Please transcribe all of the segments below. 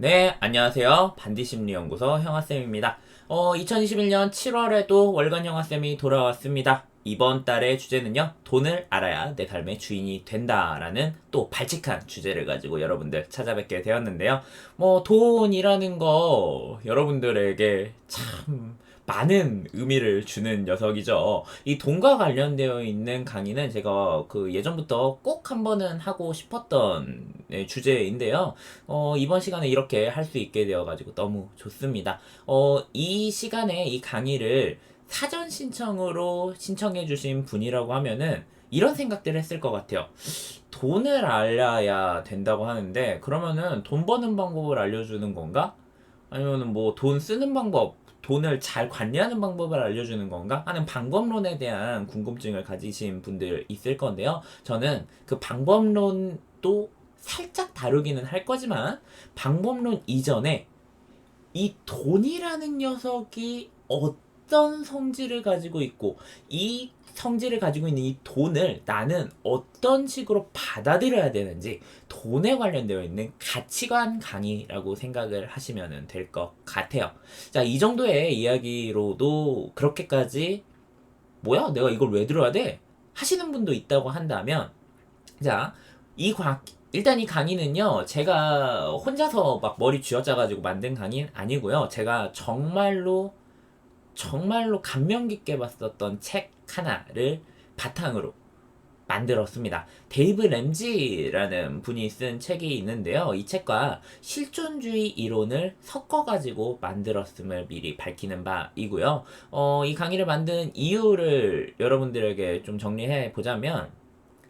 네, 안녕하세요. 반디심리연구소 형아쌤입니다. 2021년 7월에도 월간 형아쌤이 돌아왔습니다. 이번 달의 주제는요, 돈을 알아야 내 삶의 주인이 된다라는 또 발칙한 주제를 가지고 여러분들 찾아뵙게 되었는데요. 돈이라는 거 여러분들에게 참 많은 의미를 주는 녀석이죠. 이 돈과 관련되어 있는 강의는 제가 그 예전부터 꼭 한 번은 하고 싶었던 주제인데요. 이번 시간에 이렇게 할 수 있게 되어가지고 너무 좋습니다. 이 시간에 이 강의를 사전 신청으로 신청해주신 분이라고 하면은 이런 생각들을 했을 것 같아요. 돈을 알아야 된다고 하는데, 그러면은 돈 버는 방법을 알려주는 건가? 아니면은 뭐 돈 쓰는 방법, 돈을 잘 관리하는 방법을 알려주는 건가? 하는 방법론에 대한 궁금증을 가지신 분들 있을 건데요. 저는 그 방법론도 살짝 다루기는 할 거지만, 방법론 이전에 이 돈이라는 녀석이 어떤 성질을 가지고 있고, 이 성질을 가지고 있는 이 돈을 나는 어떤 식으로 받아들여야 되는지, 돈에 관련되어 있는 가치관 강의라고 생각을 하시면 될 것 같아요. 자, 이 정도의 이야기로도 그렇게까지 뭐야? 내가 이걸 왜 들어야 돼? 하시는 분도 있다고 한다면, 자, 일단 이 강의는요, 제가 혼자서 막 머리 쥐어짜가지고 만든 강의는 아니고요. 제가 정말로 감명 깊게 봤었던 책 하나를 바탕으로 만들었습니다. 데이브 램지라는 분이 쓴 책이 있는데요. 이 책과 실존주의 이론을 섞어가지고 만들었음을 미리 밝히는 바이고요. 이 강의를 만든 이유를 여러분들에게 좀 정리해 보자면,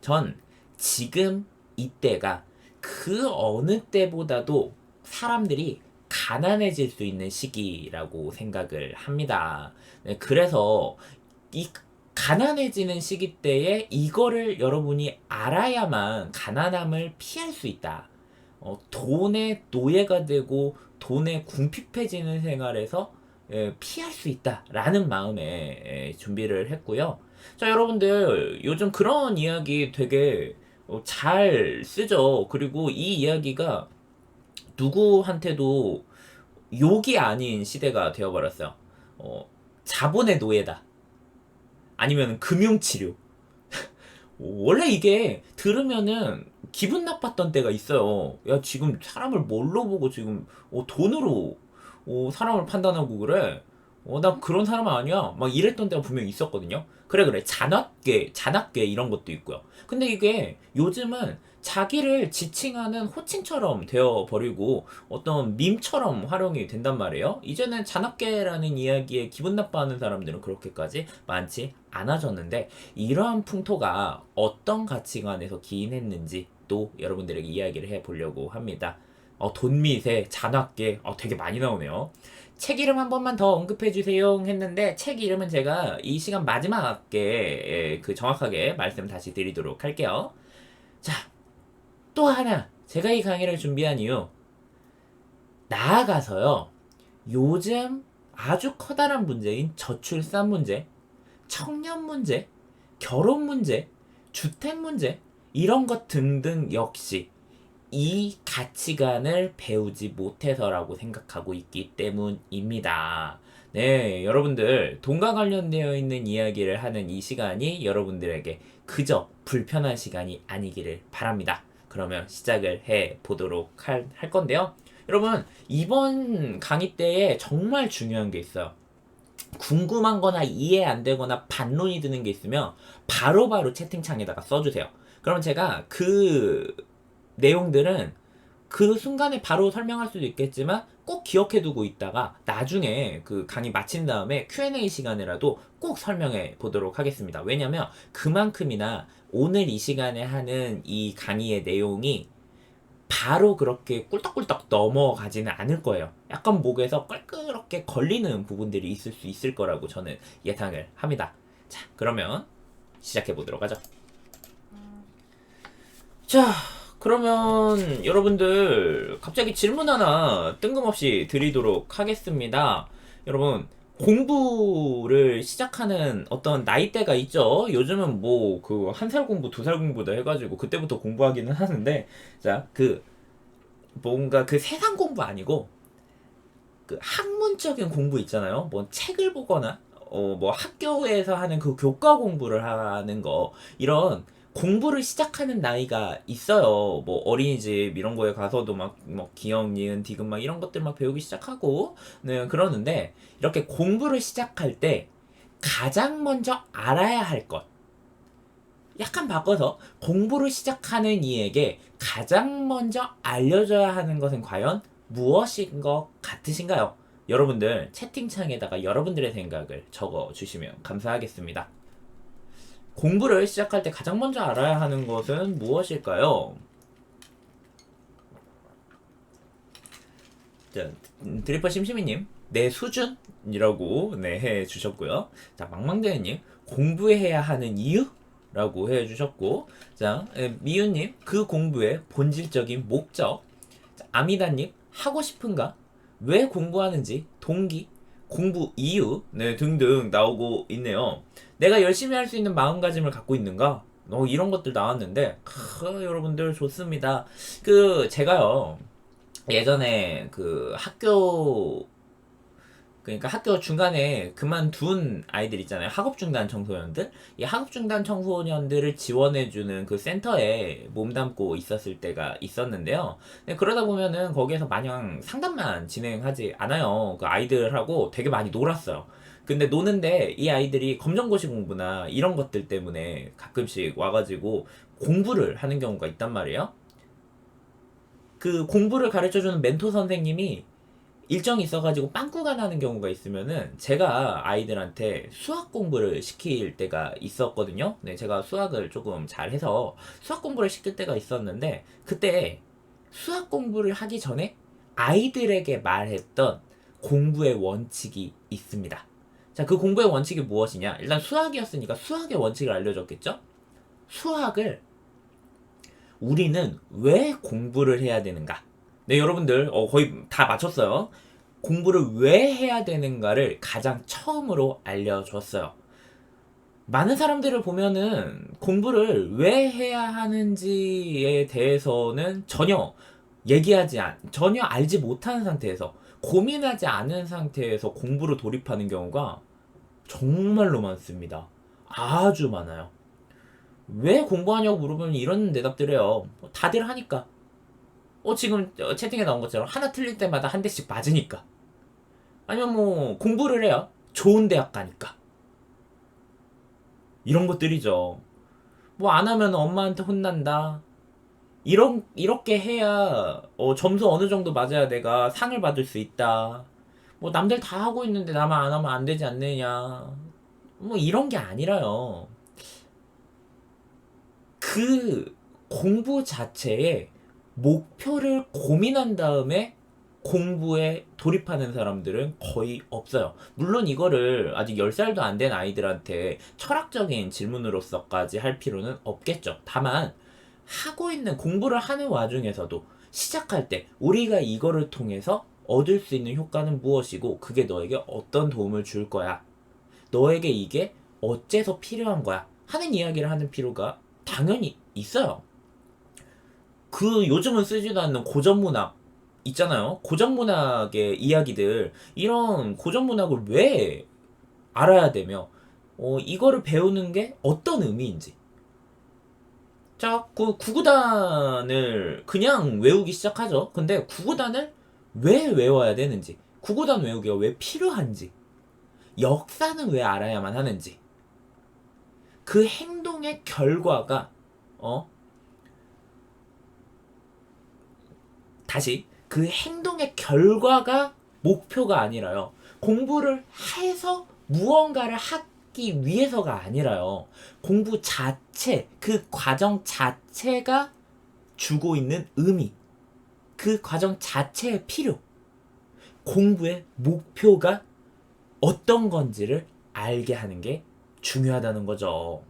전 지금 이때가 그 어느 때보다도 사람들이 가난해질 수 있는 시기라고 생각을 합니다. 네, 그래서 이 가난해지는 시기 때에 이거를 여러분이 알아야만 가난함을 피할 수 있다. 돈의 노예가 되고 돈에 궁핍해지는 생활에서 피할 수 있다라는 마음에 준비를 했고요. 자, 여러분들 요즘 그런 이야기 되게 잘 쓰죠. 그리고 이 이야기가 누구한테도 욕이 아닌 시대가 되어버렸어요. 자본의 노예다. 아니면 금융치료. 원래 이게 들으면은 기분 나빴던 때가 있어요. 야, 지금 사람을 뭘로 보고 지금 돈으로 사람을 판단하고 그래? 나 그런 사람 아니야. 막 이랬던 때가 분명히 있었거든요. 그래. 잔악계 이런 것도 있고요. 근데 이게 요즘은 자기를 지칭하는 호칭처럼 되어버리고 어떤 밈처럼 활용이 된단 말이에요. 이제는 잔악계라는 이야기에 기분 나빠하는 사람들은 그렇게까지 많지 않아졌는데, 이러한 풍토가 어떤 가치관에서 기인했는지 또 여러분들에게 이야기를 해보려고 합니다. 돈미세, 잔악계, 되게 많이 나오네요. 책 이름 한 번만 더 언급해주세요 했는데, 책 이름은 제가 이 시간 마지막에 그 정확하게 말씀 다시 드리도록 할게요. 자, 또 하나 제가 이 강의를 준비한 이유, 나아가서요, 요즘 아주 커다란 문제인 저출산 문제, 청년 문제, 결혼 문제, 주택 문제, 이런 것 등등 역시 이 가치관을 배우지 못해서라고 생각하고 있기 때문입니다. 네, 여러분들, 돈과 관련되어 있는 이야기를 하는 이 시간이 여러분들에게 그저 불편한 시간이 아니기를 바랍니다. 그러면 시작을 해 보도록 할 건데요. 여러분, 이번 강의 때에 정말 중요한 게 있어요. 궁금한 거나 이해 안 되거나 반론이 드는 게 있으면 바로바로 채팅창에다가 써주세요. 그럼 제가 그 내용들은 그 순간에 바로 설명할 수도 있겠지만 꼭 기억해두고 있다가 나중에 그 강의 마친 다음에 Q&A 시간이라도 꼭 설명해 보도록 하겠습니다. 왜냐면 그만큼이나 오늘 이 시간에 하는 이 강의의 내용이 바로 그렇게 꿀떡꿀떡 넘어가지는 않을 거예요. 약간 목에서 껄끄럽게 걸리는 부분들이 있을 수 있을 거라고 저는 예상을 합니다. 자, 그러면 시작해 보도록 하죠. 자, 그러면 여러분들 갑자기 질문 하나 뜬금없이 드리도록 하겠습니다. 여러분, 공부를 시작하는 어떤 나이대가 있죠. 요즘은 뭐 그 한 살 공부, 두 살 공부도 해가지고 그때부터 공부하기는 하는데, 자, 그 뭔가 그 세상 공부 아니고 그 학문적인 공부 있잖아요. 뭐 책을 보거나 뭐 학교에서 하는 그 교과 공부를 하는 거, 이런 공부를 시작하는 나이가 있어요. 뭐 어린이집 이런 거에 가서도 막 뭐 기억, 니은, 디귿 막 이런 것들 막 배우기 시작하고 네, 그러는데 이렇게 공부를 시작할 때 가장 먼저 알아야 할 것, 약간 바꿔서 공부를 시작하는 이에게 가장 먼저 알려줘야 하는 것은 과연 무엇인 것 같으신가요? 여러분들 채팅창에다가 여러분들의 생각을 적어주시면 감사하겠습니다. 공부를 시작할 때 가장 먼저 알아야 하는 것은 무엇일까요? 자, 드리퍼 심심이님, 내 수준이라고 네, 해주셨고요. 자, 망망대해님, 공부해야 하는 이유? 라고 해주셨고, 자, 미유님, 그 공부의 본질적인 목적. 자, 아미다님, 하고 싶은가? 왜 공부하는지, 동기, 공부 이유, 네, 등등 나오고 있네요. 내가 열심히 할 수 있는 마음가짐을 갖고 있는가? 이런 것들 나왔는데, 여러분들 좋습니다. 제가요, 예전에 그러니까 학교 중간에 그만둔 아이들 있잖아요. 학업 중단 청소년들. 이 학업 중단 청소년들을 지원해주는 그 센터에 몸담고 있었을 때가 있었는데요. 그러다 보면은 거기에서 마냥 상담만 진행하지 않아요. 그 아이들하고 되게 많이 놀았어요. 근데 노는데 이 아이들이 검정고시 공부나 이런 것들 때문에 가끔씩 와가지고 공부를 하는 경우가 있단 말이에요. 그 공부를 가르쳐주는 멘토 선생님이 일정이 있어가지고 빵꾸가 나는 경우가 있으면은 제가 아이들한테 수학 공부를 시킬 때가 있었거든요. 네, 제가 수학을 조금 잘해서 수학 공부를 시킬 때가 있었는데, 그때 수학 공부를 하기 전에 아이들에게 말했던 공부의 원칙이 있습니다. 자, 그 공부의 원칙이 무엇이냐? 일단 수학이었으니까 수학의 원칙을 알려줬겠죠? 수학을 우리는 왜 공부를 해야 되는가? 네, 여러분들 거의 다 맞췄어요. 공부를 왜 해야 되는가를 가장 처음으로 알려줬어요. 많은 사람들을 보면은 공부를 왜 해야 하는지에 대해서는 전혀 알지 못하는 상태에서, 고민하지 않은 상태에서 공부를 돌입하는 경우가 정말로 많습니다. 아주 많아요. 왜 공부하냐고 물어보면 이런 대답들 해요. 다들 하니까. 지금 채팅에 나온 것처럼 하나 틀릴 때마다 한 대씩 맞으니까. 아니면 뭐 공부를 해요. 좋은 대학 가니까. 이런 것들이죠. 뭐 안 하면 엄마한테 혼난다. 이렇게 해야 점수 어느 정도 맞아야 내가 상을 받을 수 있다. 뭐 남들 다 하고 있는데 나만 안 하면 안 되지 않느냐. 뭐 이런 게 아니라요. 그 공부 자체에 목표를 고민한 다음에 공부에 돌입하는 사람들은 거의 없어요. 물론 이거를 아직 10살도 안 된 아이들한테 철학적인 질문으로서까지 할 필요는 없겠죠. 다만 하고 있는 공부를 하는 와중에서도 시작할 때 우리가 이거를 통해서 얻을 수 있는 효과는 무엇이고 그게 너에게 어떤 도움을 줄 거야. 너에게 이게 어째서 필요한 거야. 하는 이야기를 하는 필요가 당연히 있어요. 요즘은 쓰지도 않는 고전문학 있잖아요. 고전문학의 이야기들, 이런 고전문학을 왜 알아야 되며, 이거를 배우는 게 어떤 의미인지. 자, 그 구구단을 그냥 외우기 시작하죠. 근데 구구단을 왜 외워야 되는지, 구구단 외우기가 왜 필요한지, 역사는 왜 알아야만 하는지, 그 행동의 결과가, 다시 그 행동의 결과가 목표가 아니라요. 공부를 해서 무언가를 하기 위해서가 아니라요. 공부 자체, 그 과정 자체가 주고 있는 의미, 그 과정 자체의 필요, 공부의 목표가 어떤 건지를 알게 하는 게 중요하다는 거죠.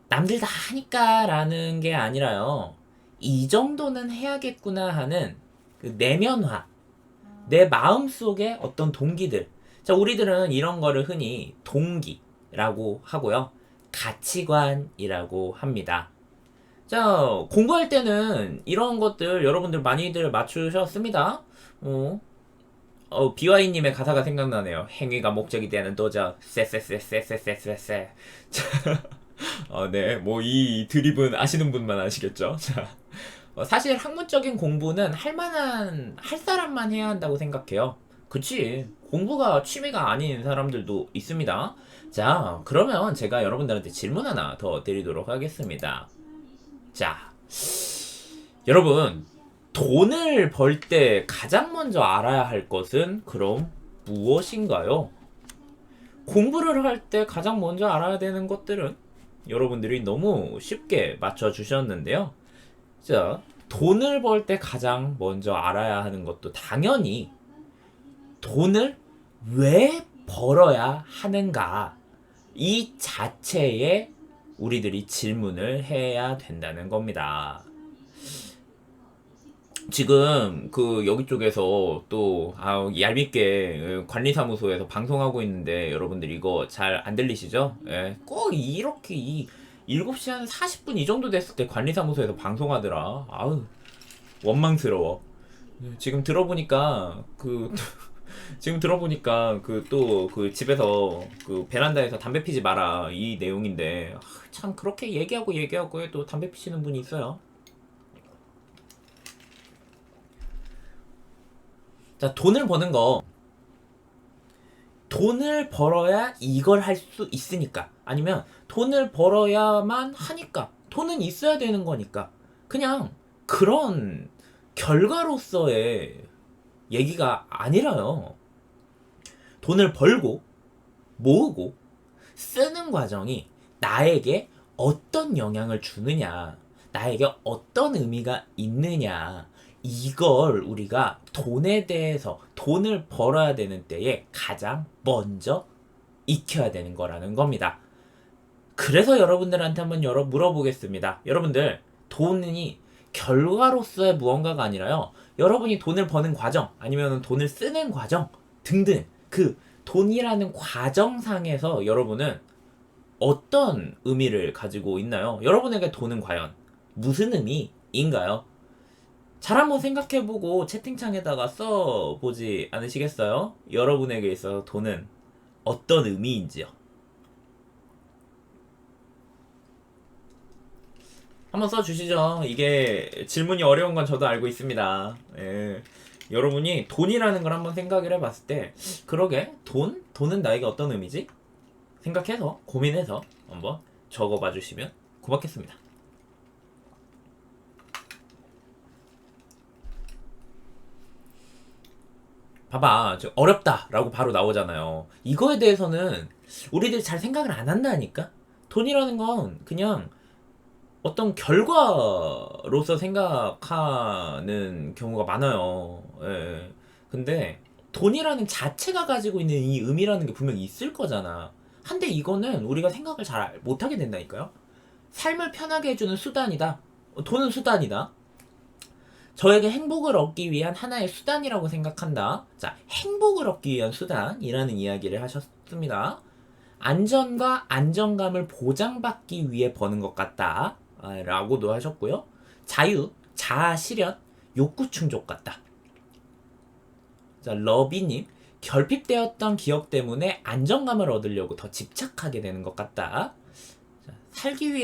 남들 다 하니까 라는 게 아니라요. 이 정도는 해야겠구나 하는 그 내면화, 내 마음속에 어떤 동기들. 자, 우리들은 이런 거를 흔히 동기라고 하고요. 가치관이라고 합니다. 자, 공부할 때는 이런 것들 여러분들 많이들 맞추셨습니다. BY님의 가사가 생각나네요. 행위가 목적이 되는 도적, 쎄쎄쎄쎄쎄쎄쎄. 네, 뭐 이 드립은 아시는 분만 아시겠죠? 자, 사실 학문적인 공부는 할 사람만 해야 한다고 생각해요. 그치? 공부가 취미가 아닌 사람들도 있습니다. 자, 그러면 제가 여러분들한테 질문 하나 더 드리도록 하겠습니다. 자, 여러분, 돈을 벌 때 가장 먼저 알아야 할 것은 그럼 무엇인가요? 공부를 할 때 가장 먼저 알아야 되는 것들은 여러분들이 너무 쉽게 맞춰주셨는데요. 자, 돈을 벌 때 가장 먼저 알아야 하는 것도 당연히 돈을 왜 벌어야 하는가 이 자체에 우리들이 질문을 해야 된다는 겁니다. 지금 그 여기 쪽에서 또 얄밉게 관리사무소에서 방송하고 있는데 여러분들 이거 잘 안 들리시죠? 예, 꼭 이렇게 7시 한 40분 이 정도 됐을 때 관리사무소에서 방송하더라. 아우 원망스러워. 지금 들어보니까 그 또 그 집에서 그 베란다에서 담배 피지 마라 이 내용인데 참 그렇게 얘기하고 해도 담배 피시는 분이 있어요. 자, 돈을 벌어야 이걸 할 수 있으니까. 아니면 돈을 벌어야만 하니까. 돈은 있어야 되는 거니까. 그냥 그런 결과로서의 얘기가 아니라요. 돈을 벌고, 모으고, 쓰는 과정이 나에게 어떤 영향을 주느냐, 나에게 어떤 의미가 있느냐, 이걸 우리가 돈에 대해서 돈을 벌어야 되는 때에 가장 먼저 익혀야 되는 거라는 겁니다. 그래서 여러분들한테 한번 물어보겠습니다. 여러분들, 돈이 결과로서의 무언가가 아니라요. 여러분이 돈을 버는 과정, 아니면 돈을 쓰는 과정 등등 그 돈이라는 과정상에서 여러분은 어떤 의미를 가지고 있나요? 여러분에게 돈은 과연 무슨 의미인가요? 잘 한번 생각해보고 채팅창에다가 써보지 않으시겠어요? 여러분에게 있어서 돈은 어떤 의미인지요? 한번 써주시죠. 이게 질문이 어려운 건 저도 알고 있습니다. 예. 여러분이 돈이라는 걸 한번 생각을 해봤을 때, 그러게, 돈은 나에게 어떤 의미지? 생각해서, 고민해서 한번 적어봐 주시면 고맙겠습니다. 봐봐, 어렵다라고 바로 나오잖아요. 이거에 대해서는 우리들이 잘 생각을 안 한다니까? 돈이라는 건 그냥 어떤 결과로서 생각하는 경우가 많아요. 예. 근데 돈이라는 자체가 가지고 있는 이 의미라는 게 분명히 있을 거잖아. 한데 이거는 우리가 생각을 잘 못하게 된다니까요. 삶을 편하게 해주는 수단이다. 돈은 수단이다. 저에게 행복을 얻기 위한 하나의 수단이라고 생각한다. 자, 행복을 얻기 위한 수단이라는 이야기를 하셨습니다. 안전과 안정감을 보장받기 위해 버는 것 같다. 라고도 하셨고요. 자유, 자아 실현, 욕구 충족 같다. 자, 러비님, 결핍되었던 기억 때문에 안정감을 얻으려고 더 집착하게 되는 것 같다. 자, 살기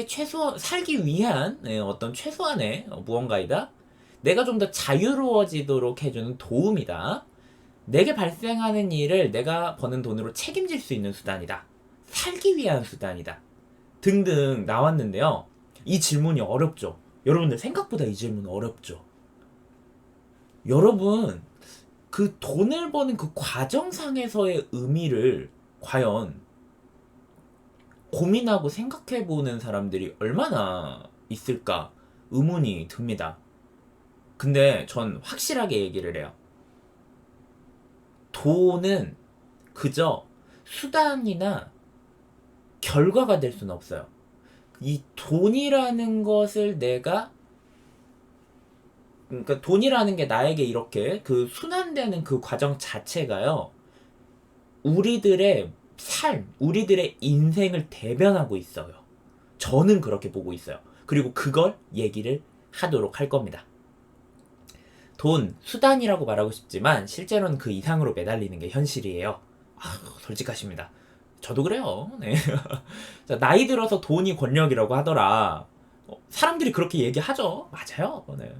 위한 어떤 최소한의 무언가이다. 내가 좀 더 자유로워지도록 해주는 도움이다. 내게 발생하는 일을 내가 버는 돈으로 책임질 수 있는 수단이다. 살기 위한 수단이다. 등등 나왔는데요. 이 질문이 어렵죠. 여러분들 생각보다 이 질문 어렵죠. 여러분 그 돈을 버는 그 과정상에서의 의미를 과연 고민하고 생각해보는 사람들이 얼마나 있을까 의문이 듭니다. 근데 전 확실하게 얘기를 해요. 돈은 그저 수단이나 결과가 될 수는 없어요. 이 돈이라는 것을 그러니까 돈이라는 게 나에게 이렇게 그 순환되는 그 과정 자체가요. 우리들의 삶, 우리들의 인생을 대변하고 있어요. 저는 그렇게 보고 있어요. 그리고 그걸 얘기를 하도록 할 겁니다. 돈, 수단이라고 말하고 싶지만 실제로는 그 이상으로 매달리는 게 현실이에요. 솔직하십니다. 저도 그래요. 네. 자, 나이 들어서 돈이 권력이라고 하더라. 사람들이 그렇게 얘기하죠. 맞아요. 네.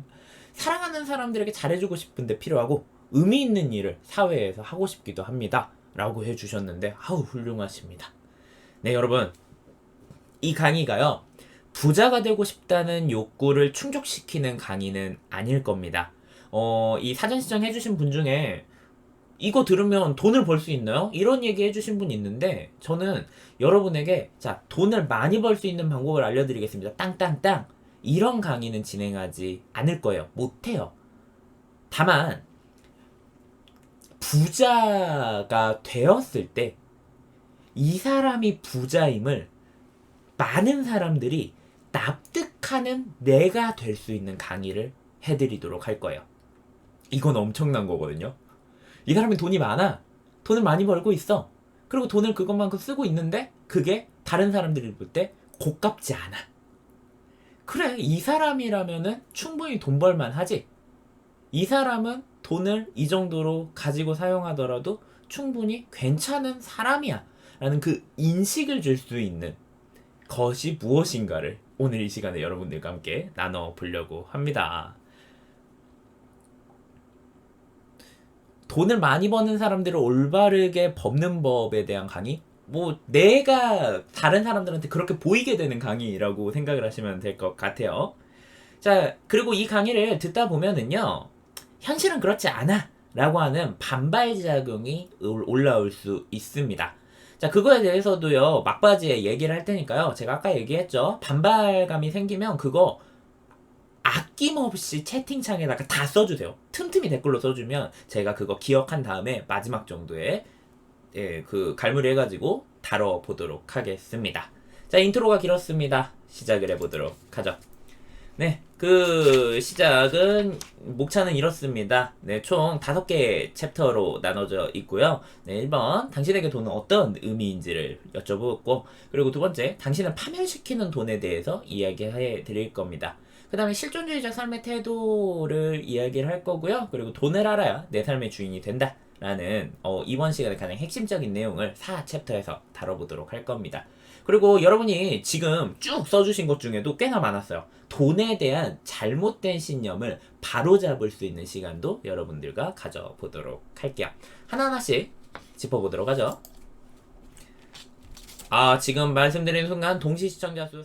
사랑하는 사람들에게 잘해주고 싶은데 필요하고 의미 있는 일을 사회에서 하고 싶기도 합니다. 라고 해주셨는데 훌륭하십니다. 네, 여러분, 이 강의가요, 부자가 되고 싶다는 욕구를 충족시키는 강의는 아닐 겁니다. 이 사전 시청해주신 분 중에 이거 들으면 돈을 벌 수 있나요? 이런 얘기 해주신 분 있는데, 저는 여러분에게 자, 돈을 많이 벌 수 있는 방법을 알려드리겠습니다. 땅땅땅. 이런 강의는 진행하지 않을 거예요. 못해요. 다만 부자가 되었을 때 이 사람이 부자임을 많은 사람들이 납득하는 내가 될 수 있는 강의를 해드리도록 할 거예요. 이건 엄청난 거거든요. 이 사람이 돈이 많아. 돈을 많이 벌고 있어. 그리고 돈을 그것만큼 쓰고 있는데 그게 다른 사람들이 볼 때 고깝지 않아. 그래, 이 사람이라면은 충분히 돈 벌만 하지. 이 사람은 돈을 이 정도로 가지고 사용하더라도 충분히 괜찮은 사람이야 라는 그 인식을 줄 수 있는 것이 무엇인가를 오늘 이 시간에 여러분들과 함께 나눠보려고 합니다. 돈을 많이 버는 사람들을 올바르게 법는 법에 대한 강의? 내가 다른 사람들한테 그렇게 보이게 되는 강의라고 생각을 하시면 될 것 같아요. 자, 그리고 이 강의를 듣다 보면은요, 현실은 그렇지 않아 라고 하는 반발작용이 올라올 수 있습니다. 자, 그거에 대해서도요, 막바지에 얘기를 할 테니까요, 제가 아까 얘기했죠. 반발감이 생기면 그거 아낌없이 채팅창에다가 다 써주세요. 틈틈이 댓글로 써주면 제가 그거 기억한 다음에 마지막 정도에 갈무리 해가지고 다뤄보도록 하겠습니다. 자, 인트로가 길었습니다. 시작을 해보도록 하죠. 네, 그 시작은 목차는 이렇습니다. 네, 총 5개의 챕터로 나눠져 있고요. 네, 1번, 당신에게 돈은 어떤 의미인지를 여쭤보고, 그리고 두 번째, 당신을 파멸시키는 돈에 대해서 이야기해 드릴 겁니다. 그 다음에 실존주의적 삶의 태도를 이야기를 할 거고요. 그리고 돈을 알아야 내 삶의 주인이 된다 라는 이번 시간에 가장 핵심적인 내용을 4챕터에서 다뤄보도록 할 겁니다. 그리고 여러분이 지금 쭉 써주신 것 중에도 꽤나 많았어요. 돈에 대한 잘못된 신념을 바로잡을 수 있는 시간도 여러분들과 가져보도록 할게요. 하나하나씩 짚어보도록 하죠. 지금 말씀드린 순간 동시 시청자 수